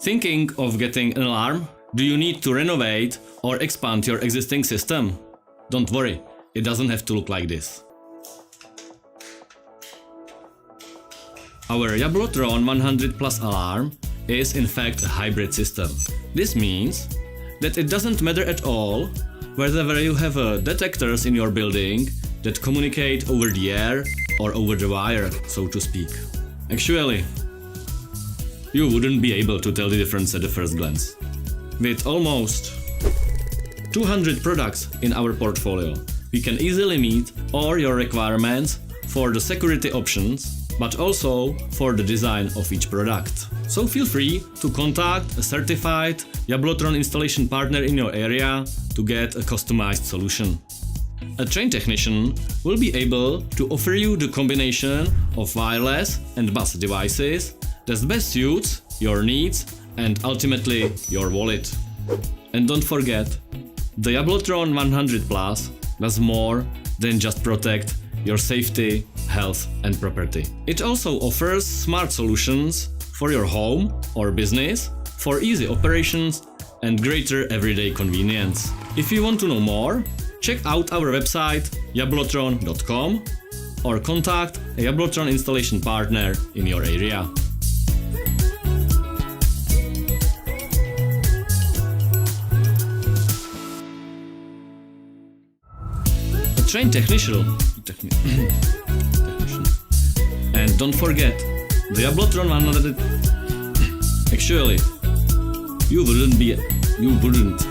Thinking of getting an alarm? Do you need to renovate or expand your existing system? Don't worry, it doesn't have to look like this. Our Jablotron 100 Plus alarm is in fact a hybrid system. This means that it doesn't matter at all whether you have detectors in your building that communicate over the air or over the wire, so to speak. Actually, you wouldn't be able to tell the difference at the first glance. With almost 200 products in our portfolio, we can easily meet all your requirements for the security options, but also for the design of each product. So feel free to contact a certified Jablotron installation partner in your area to get a customized solution. A trained technician will be able to offer you the combination of wireless and bus devices that best suits your needs and ultimately your wallet. And don't forget, the Jablotron 100 Plus does more than just protect your safety, health and property. It also offers smart solutions for your home or business for easy operations and greater everyday convenience. If you want to know more, check out our website jablotron.com or contact a Jablotron installation partner in your area. A trained technician. And don't forget, the Jablotron 100. Actually, you wouldn't.